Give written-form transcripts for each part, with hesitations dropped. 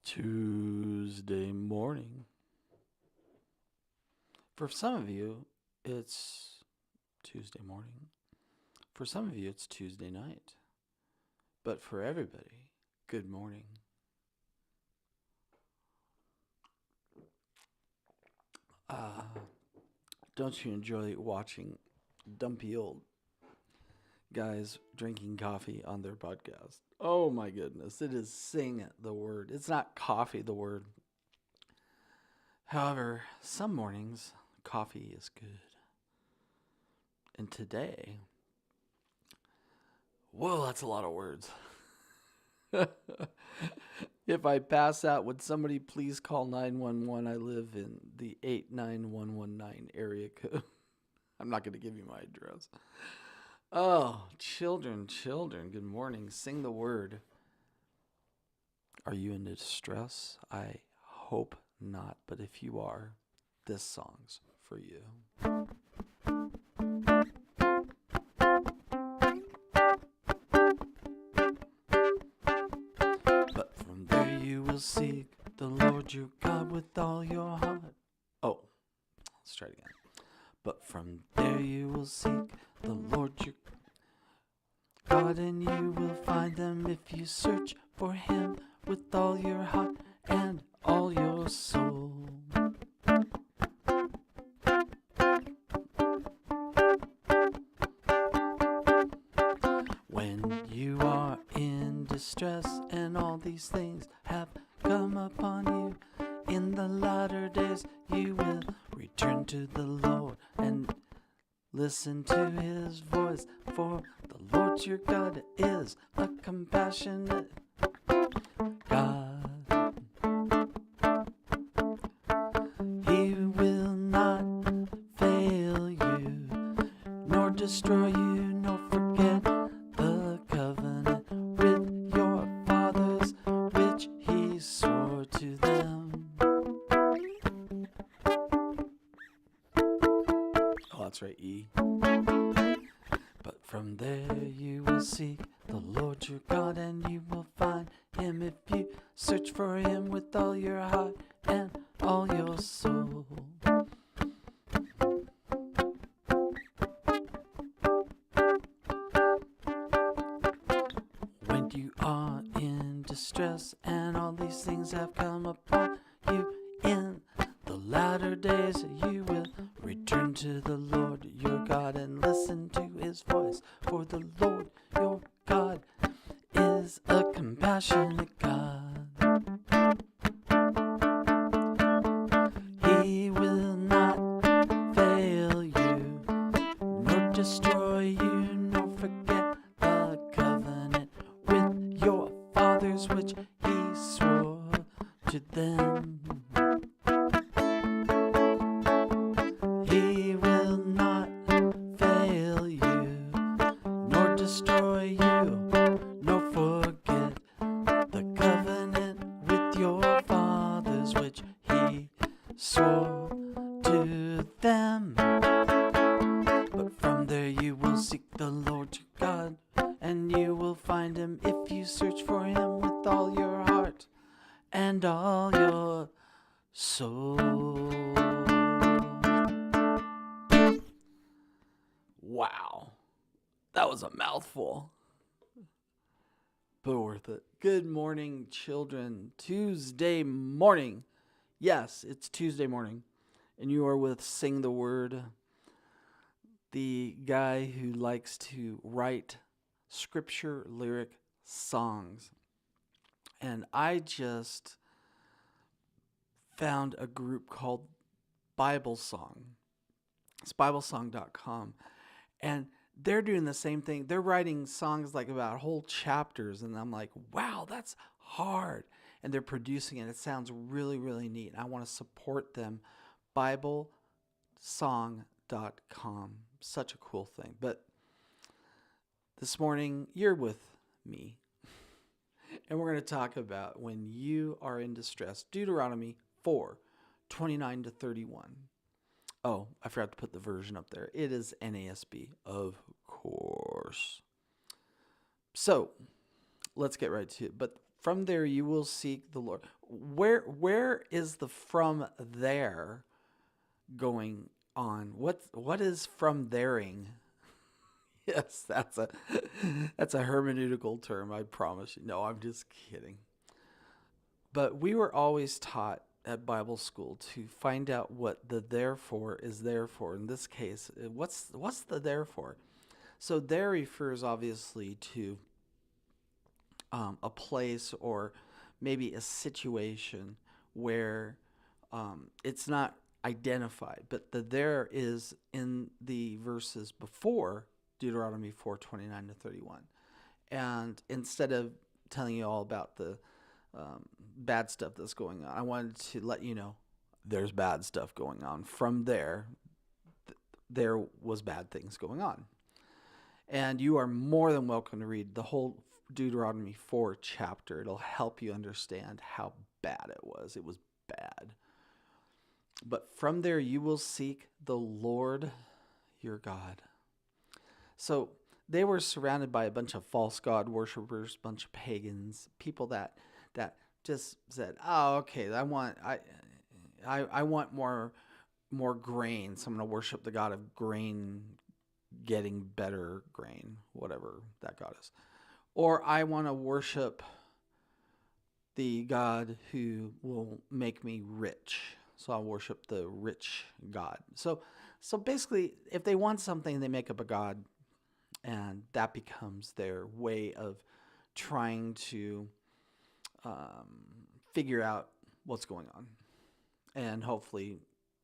Tuesday morning. For some of you, it's Tuesday morning. For some of you, it's Tuesday night. But for everybody, good morning. Don't you enjoy watching dumpy old guys drinking coffee on their podcast? Oh my goodness, it is sing the word. It's not coffee the word. However, some mornings, coffee is good. And today, whoa, that's a lot of words. If I pass out, would somebody please call 911? I live in the 89119 area code. I'm not going to give you my address. Oh, children, good morning. Sing the word. Are you in distress? I hope not, but if you are, this song's for you. But from there you will seek the Lord your God with all your heart. Oh, let's try it again. But from there you will seek the Lord your God, and you will find him if you search for him with all your heart and all your soul. When you are in distress and all these things have come upon you, in the latter days you will return to the Lord and listen to his voice, for the Lord your God is a compassionate God. He will not fail you, nor destroy you, nor forget the covenant with your fathers, which he swore to them. Oh, that's right, E. But from there you will seek the Lord your God, and you will find him if you search for him with all your heart and all your soul. When you are in distress and all these things have come upon you, in the latter days you will return to the Lord your God and listen to his voice, for the Lord your God is a compassionate God. He will not fail you, nor destroy you, nor forget the covenant with your fathers, which he swore to them. He will not fail you, nor destroy you, nor forget the covenant with your fathers, which he swore to them. But from there you will seek the Lord your God, and you will find him if you search for him with all your heart and all your soul. Wow, that was a mouthful, but worth it. Good morning, children. Tuesday morning. Yes, it's Tuesday morning, and you are with Sing the Word, the guy who likes to write scripture lyric songs. And I just found a group called Bible Song. It's biblesong.com. And they're doing the same thing. They're writing songs like about whole chapters. And I'm like, wow, that's hard. And they're producing it. It sounds really, really neat. I want to support them. biblesong.com. Such a cool thing. But this morning, you're with me. And we're going to talk about when you are in distress. Deuteronomy 4:29-31. Oh, I forgot to put the version up there. It is NASB, of course. So, let's get right to it. But From there you will seek the Lord. Where is the from there going on? What is from thereing? Yes, that's a hermeneutical term, I promise you. No, I'm just kidding. But we were always taught at Bible school to find out what the therefore is there for. In this case, what's the therefore? So there refers obviously to a place or maybe a situation where it's not identified, but the there is in the verses before Deuteronomy 4:29 to 31. And instead of telling you all about the bad stuff that's going on, I wanted to let you know there's bad stuff going on. From there, there was bad things going on. And you are more than welcome to read the whole Deuteronomy 4 chapter. It'll help you understand how bad it was. It was bad. But from there you will seek the Lord your God. So they were surrounded by a bunch of false god worshipers, bunch of pagans, people that just said, "Oh, okay, I want more grain, so I'm going to worship the god of grain, getting better grain, whatever that god is. Or I want to worship the God who will make me rich. So I'll worship the rich God." So basically, if they want something, they make up a god, and that becomes their way of trying to figure out what's going on and hopefully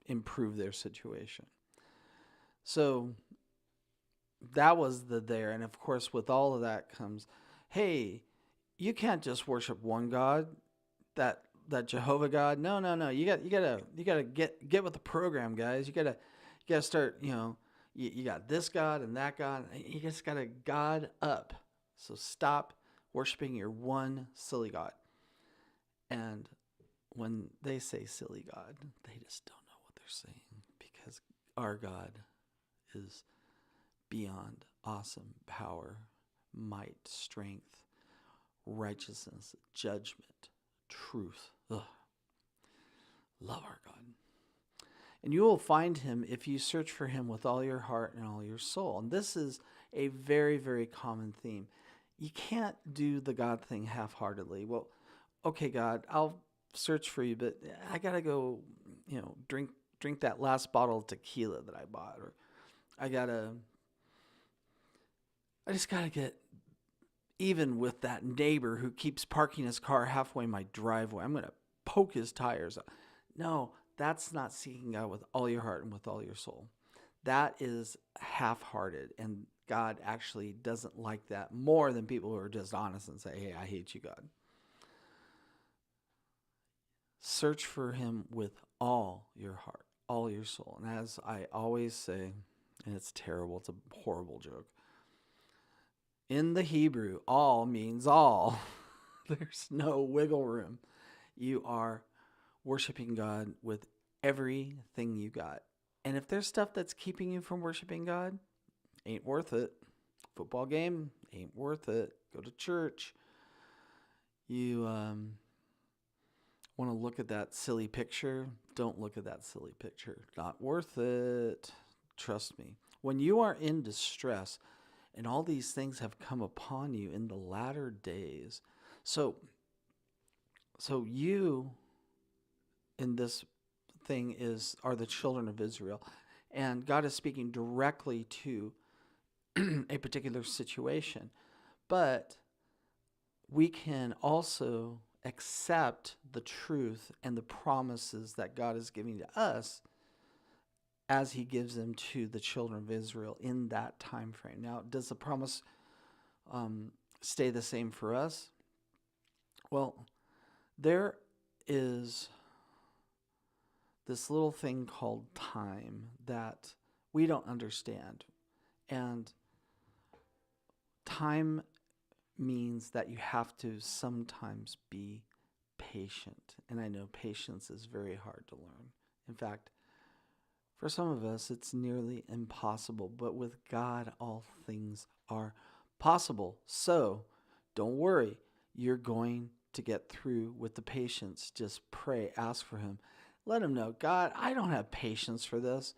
improve their situation. So that was the there. And of course, with all of that comes, hey, you can't just worship one God, that Jehovah God. No. You gotta get with the program, guys. You gotta start. You got this God and that God. You just gotta God up. So stop worshiping your one silly God. And when they say silly God, they just don't know what they're saying, because our God is beyond awesome power, might, strength, righteousness, judgment, truth. Ugh. Love our God. And you will find him if you search for him with all your heart and all your soul. And this is a very, very common theme. You can't do the God thing half-heartedly. Well, okay, God, I'll search for you, but I got to go, drink that last bottle of tequila that I bought. Or I just got to get even with that neighbor who keeps parking his car halfway my driveway. I'm going to poke his tires. No, that's not seeking God with all your heart and with all your soul. That is half-hearted, and God actually doesn't like that more than people who are just honest and say, "Hey, I hate you, God." Search for him with all your heart, all your soul. And as I always say, and it's terrible, it's a horrible joke, in the Hebrew, all means all. There's no wiggle room. You are worshiping God with everything you got. And if there's stuff that's keeping you from worshiping God, ain't worth it. Football game, ain't worth it. Go to church. You want to look at that silly picture? Don't look at that silly picture. Not worth it. Trust me. When you are in distress, and all these things have come upon you in the latter days. So you in this thing are the children of Israel. And God is speaking directly to a particular situation. But we can also accept the truth and the promises that God is giving to us as he gives them to the children of Israel in that time frame. Now, does the promise stay the same for us? Well, there is this little thing called time that we don't understand. And time means that you have to sometimes be patient. And I know patience is very hard to learn. In fact, for some of us, it's nearly impossible. But with God, all things are possible. So don't worry. You're going to get through with the patience, just pray, ask for him. Let him know, God, I don't have patience for this.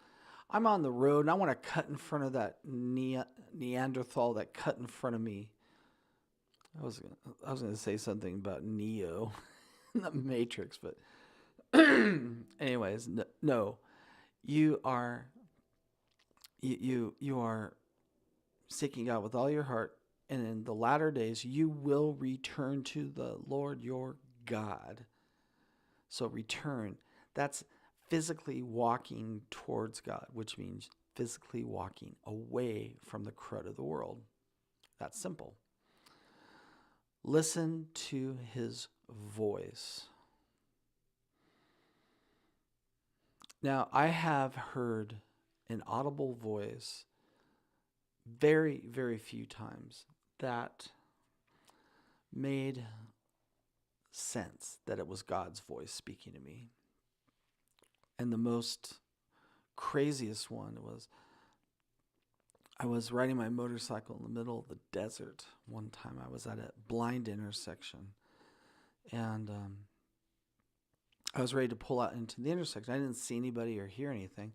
I'm on the road and I want to cut in front of that Neanderthal that cut in front of me. I was going to say something about Neo in the Matrix, but anyways, no. You are seeking God with all your heart, and in the latter days you will return to the Lord your God. So return. That's physically walking towards God, which means physically walking away from the crud of the world. That's simple. Listen to his voice. Now, I have heard an audible voice very, very few times that made sense that it was God's voice speaking to me. And the most craziest one was, I was riding my motorcycle in the middle of the desert one time. I was at a blind intersection, and I was ready to pull out into the intersection. I didn't see anybody or hear anything.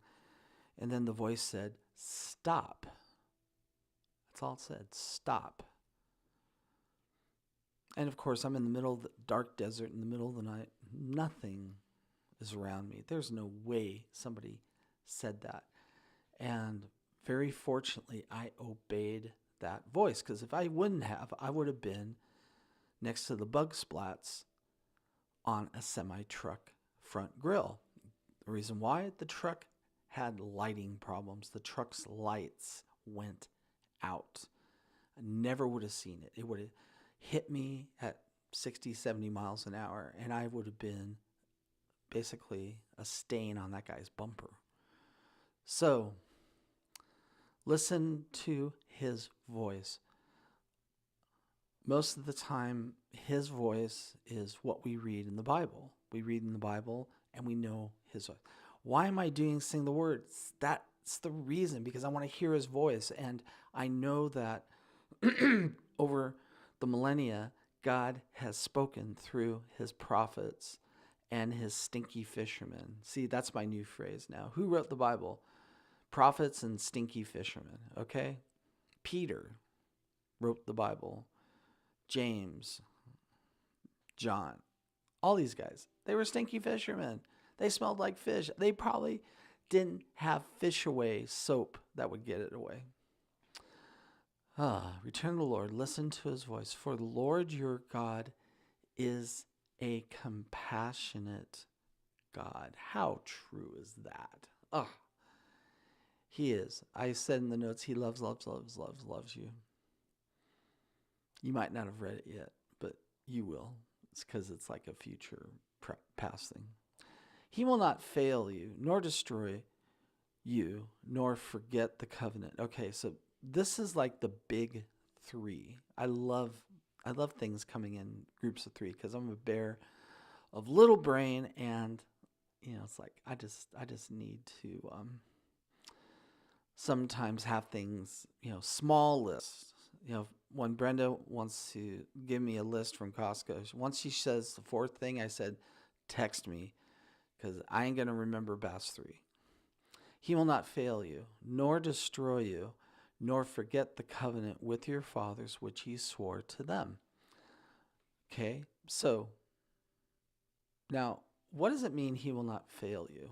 And then the voice said, stop. That's all it said, stop. And of course, I'm in the middle of the dark desert in the middle of the night. Nothing is around me. There's no way somebody said that. And very fortunately, I obeyed that voice, because if I wouldn't have, I would have been next to the bug splats on a semi-truck front grill. The reason why? The truck had lighting problems. The truck's lights went out. I never would have seen it. It would have hit me at 60, 70 miles an hour, and I would have been basically a stain on that guy's bumper. So, listen to his voice. Most of the time, his voice is what we read in the Bible. We read in the Bible and we know his voice. Why am I sing the words? That's the reason, because I want to hear his voice. And I know that over the millennia, God has spoken through his prophets and his stinky fishermen. See, that's my new phrase now. Who wrote the Bible? Prophets and stinky fishermen, okay? Peter wrote the Bible. James, John, all these guys, they were stinky fishermen. They smelled like fish. They probably didn't have fish away soap that would get it away. Return to the Lord. Listen to his voice. For the Lord your God is a compassionate God. How true is that? He is. I said in the notes, he loves you. You might not have read it yet, but you will. It's because it's like a future past thing. He will not fail you, nor destroy you, nor forget the covenant. Okay, so this is like the big three. I love things coming in groups of three, because I'm a bear of little brain, and it's like I just need to sometimes have things, small lists. When Brenda wants to give me a list from Costco, once she says the fourth thing, I said, text me, because I ain't going to remember past three. He will not fail you, nor destroy you, nor forget the covenant with your fathers, which he swore to them. Okay, so now, what does it mean he will not fail you?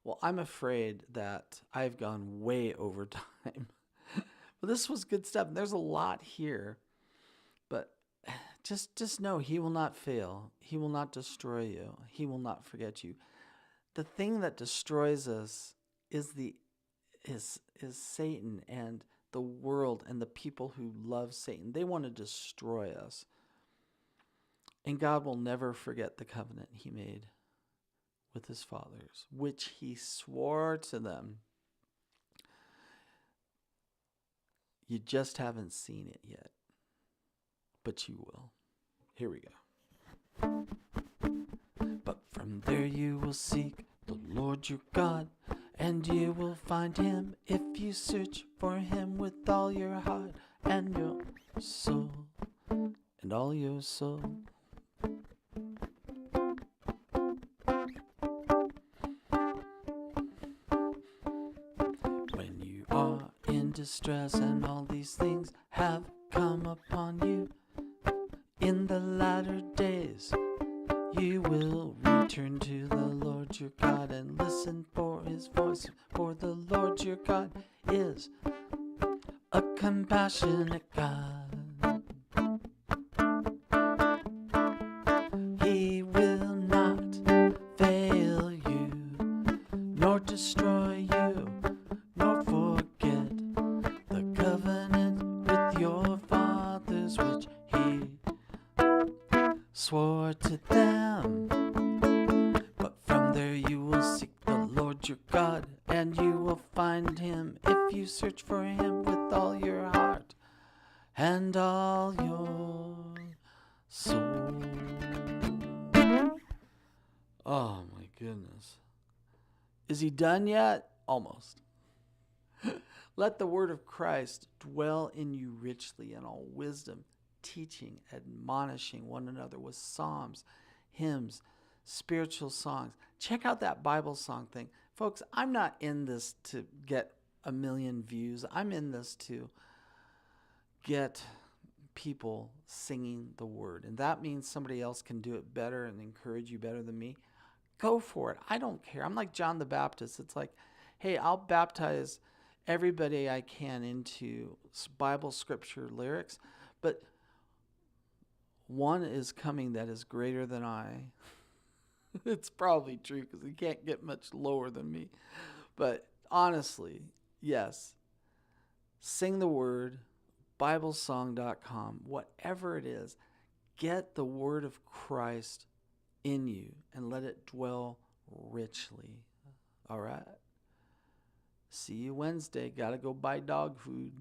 Well, I'm afraid that I've gone way over time. But this was good stuff. There's a lot here. But just know he will not fail. He will not destroy you. He will not forget you. The thing that destroys us is Satan and the world and the people who love Satan. They want to destroy us. And God will never forget the covenant he made with his fathers, which he swore to them. You just haven't seen it yet, but you will. Here we go. But from there you will seek the Lord your God, and you will find him if you search for him with all your heart and your soul, and all your soul. distress, and all these things have come upon you. In the latter days you will return to the Lord your God and listen for his voice, for the Lord your God is a compassionate God. He will not fail you, nor destroy you, nor forget the covenant with your fathers, which he swore to them. But from there you will seek the Lord your God, and you will find him if you search for him with all your heart and all your soul. Oh my goodness. Is he done yet? Almost. Let the word of Christ dwell in you richly in all wisdom, teaching, admonishing one another with psalms, hymns, spiritual songs. Check out that Bible song thing. Folks, I'm not in this to get a million views. I'm in this to get people singing the word. And that means somebody else can do it better and encourage you better than me. Go for it. I don't care. I'm like John the Baptist. It's like, hey, I'll baptize everybody I can into Bible scripture lyrics, but one is coming that is greater than I. It's probably true because he can't get much lower than me. But honestly, yes, sing the word, biblesong.com, whatever it is, get the word of Christ in you and let it dwell richly. All right. See you Wednesday. Got to go buy dog food.